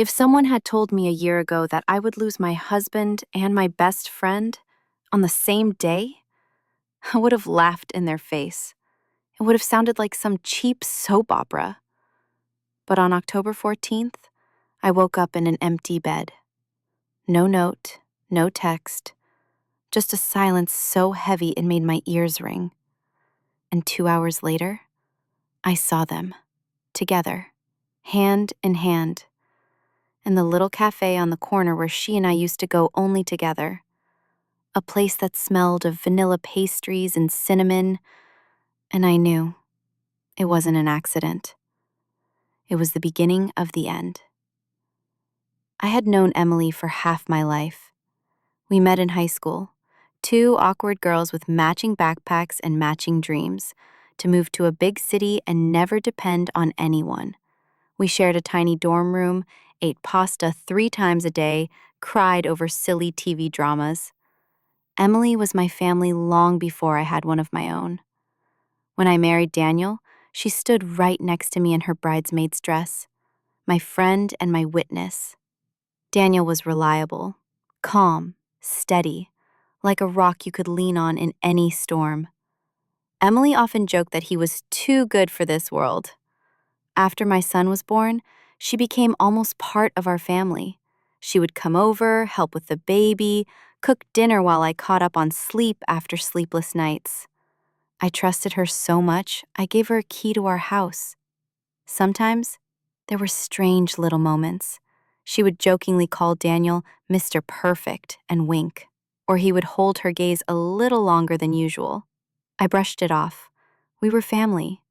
If someone had told me a year ago that I would lose my husband and my best friend on the same day, I would have laughed in their face. It would have sounded like some cheap soap opera. But on October 14th, I woke up in an empty bed. No note, no text, just a silence so heavy it made my ears ring. And 2 hours later, I saw them, together, hand in hand, in the little cafe on the corner where she and I used to go only together. A place that smelled of vanilla pastries and cinnamon, and I knew it wasn't an accident. It was the beginning of the end. I had known Emily for half my life. We met in high school, two awkward girls with matching backpacks and matching dreams, to move to a big city and never depend on anyone. We shared a tiny dorm room, ate pasta 3 times a day, cried over silly TV dramas. Emily was my family long before I had one of my own. When I married Daniel, she stood right next to me in her bridesmaid's dress, my friend and my witness. Daniel was reliable, calm, steady, like a rock you could lean on in any storm. Emily often joked that he was too good for this world. After my son was born, she became almost part of our family. She would come over, help with the baby, cook dinner while I caught up on sleep after sleepless nights. I trusted her so much, I gave her a key to our house. Sometimes, there were strange little moments. She would jokingly call Daniel Mr. Perfect and wink, or he would hold her gaze a little longer than usual. I brushed it off. We were family,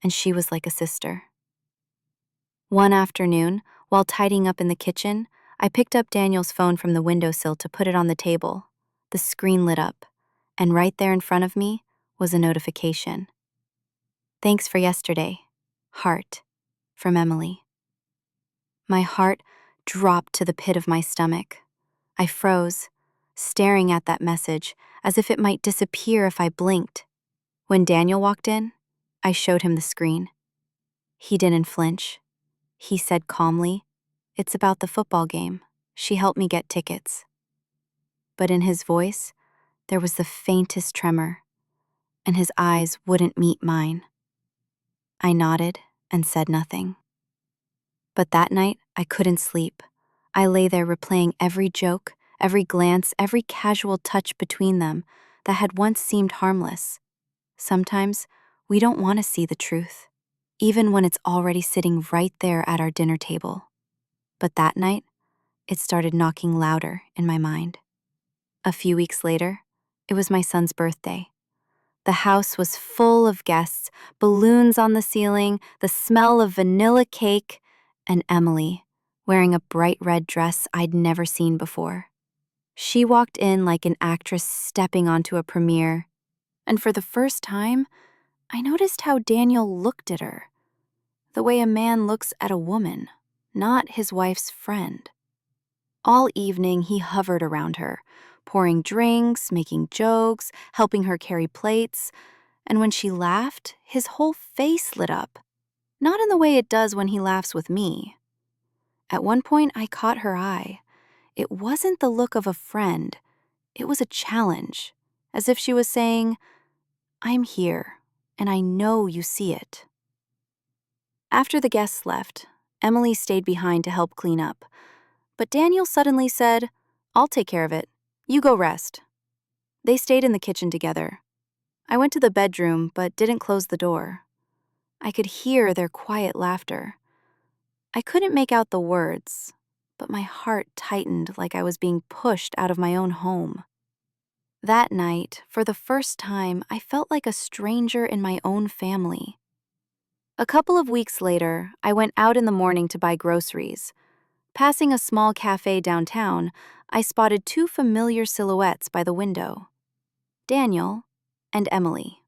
and she was like a sister. One afternoon, while tidying up in the kitchen, I picked up Daniel's phone from the windowsill to put it on the table. The screen lit up, and right there in front of me was a notification. "Thanks for yesterday. Heart." From Emily. My heart dropped to the pit of my stomach. I froze, staring at that message as if it might disappear if I blinked. When Daniel walked in, I showed him the screen. He didn't flinch. He said calmly, "It's about the football game. She helped me get tickets." But in his voice, there was the faintest tremor, and his eyes wouldn't meet mine. I nodded and said nothing. But that night, I couldn't sleep. I lay there replaying every joke, every glance, every casual touch between them that had once seemed harmless. Sometimes, we don't want to see the truth, even when it's already sitting right there at our dinner table. But that night, it started knocking louder in my mind. A few weeks later, it was my son's birthday. The house was full of guests, balloons on the ceiling, the smell of vanilla cake, and Emily, wearing a bright red dress I'd never seen before. She walked in like an actress stepping onto a premiere, and for the first time, I noticed how Daniel looked at her, the way a man looks at a woman, not his wife's friend. All evening, he hovered around her, pouring drinks, making jokes, helping her carry plates, and when she laughed, his whole face lit up, not in the way it does when he laughs with me. At one point, I caught her eye. It wasn't the look of a friend, it was a challenge, as if she was saying, "I'm here, and I know you see it." After the guests left, Emily stayed behind to help clean up. But Daniel suddenly said, "I'll take care of it. You go rest." They stayed in the kitchen together. I went to the bedroom, but didn't close the door. I could hear their quiet laughter. I couldn't make out the words, but my heart tightened like I was being pushed out of my own home. That night, for the first time, I felt like a stranger in my own family. A couple of weeks later, I went out in the morning to buy groceries. Passing a small cafe downtown, I spotted two familiar silhouettes by the window: Daniel and Emily.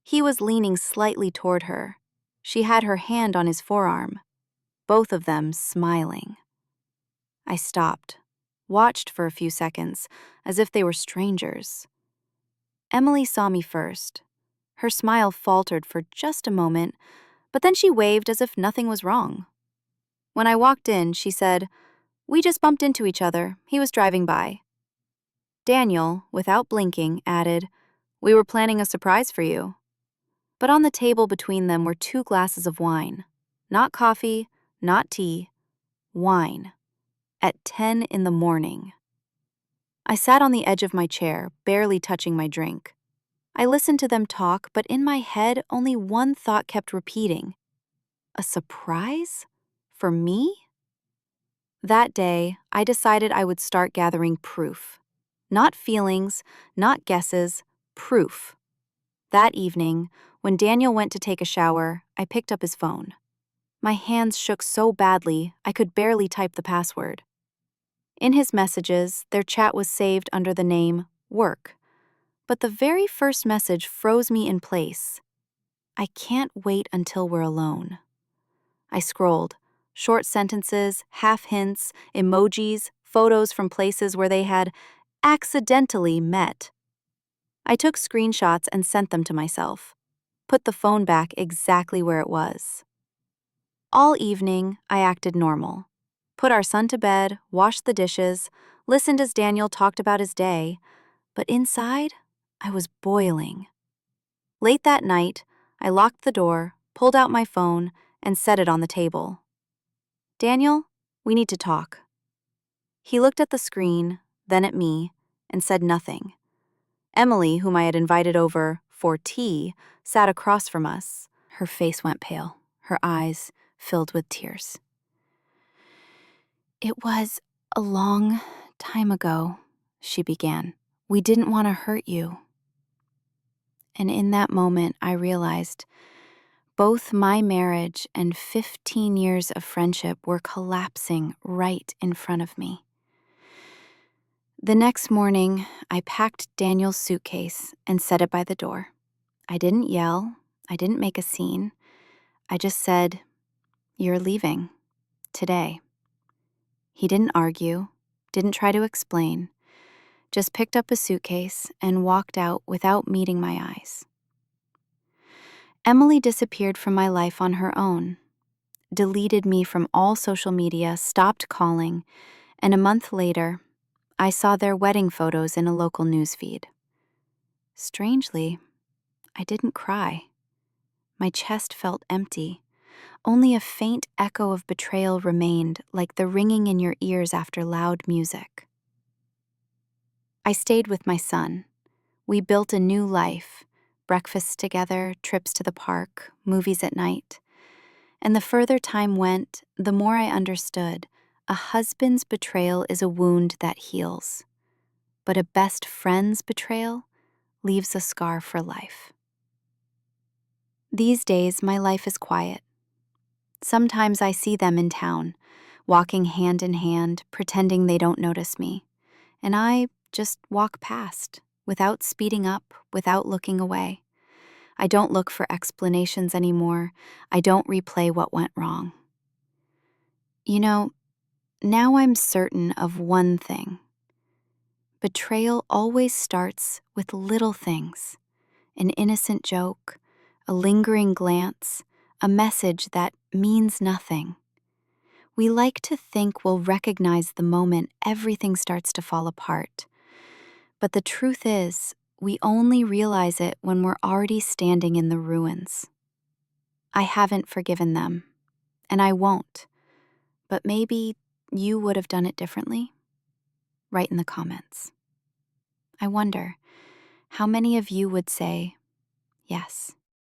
He was leaning slightly toward her. She had her hand on his forearm, both of them smiling. I stopped, watched for a few seconds, as if they were strangers. Emily saw me first. Her smile faltered for just a moment, but then she waved as if nothing was wrong. When I walked in, she said, "We just bumped into each other. He was driving by." Daniel, without blinking, added, "We were planning a surprise for you." But on the table between them were 2 glasses of wine. Not coffee, not tea, wine. At 10 in the morning. I sat on the edge of my chair, barely touching my drink. I listened to them talk, but in my head, only one thought kept repeating. A surprise? For me? That day, I decided I would start gathering proof. Not feelings, not guesses, proof. That evening, when Daniel went to take a shower, I picked up his phone. My hands shook so badly, I could barely type the password. In his messages, their chat was saved under the name Work. But the very first message froze me in place. "I can't wait until we're alone." I scrolled. Short sentences, half hints, emojis, photos from places where they had accidentally met. I took screenshots and sent them to myself. Put the phone back exactly where it was. All evening, I acted normal. Put our son to bed, washed the dishes, listened as Daniel talked about his day, but inside, I was boiling. Late that night, I locked the door, pulled out my phone, and set it on the table. "Daniel, we need to talk." He looked at the screen, then at me, and said nothing. Emily, whom I had invited over for tea, sat across from us. Her face went pale, her eyes filled with tears. "It was a long time ago," she began. "We didn't want to hurt you." And in that moment, I realized both my marriage and 15 years of friendship were collapsing right in front of me. The next morning, I packed Daniel's suitcase and set it by the door. I didn't yell. I didn't make a scene. I just said, "You're leaving. Today." He didn't argue, didn't try to explain, just picked up a suitcase and walked out without meeting my eyes. Emily disappeared from my life on her own, deleted me from all social media, stopped calling, and a month later, I saw their wedding photos in a local newsfeed. Strangely, I didn't cry. My chest felt empty. Only a faint echo of betrayal remained, like the ringing in your ears after loud music. I stayed with my son. We built a new life, breakfasts together, trips to the park, movies at night. And the further time went, the more I understood a husband's betrayal is a wound that heals, but a best friend's betrayal leaves a scar for life. These days, my life is quiet. Sometimes I see them in town, walking hand in hand, pretending they don't notice me, and I just walk past, without speeding up, without looking away. I don't look for explanations anymore. I don't replay what went wrong. You know, now I'm certain of one thing. Betrayal always starts with little things. An innocent joke, a lingering glance, a message that means nothing. We like to think we'll recognize the moment everything starts to fall apart. But the truth is, we only realize it when we're already standing in the ruins. I haven't forgiven them, and I won't. But maybe you would have done it differently? Write in the comments. I wonder how many of you would say, yes.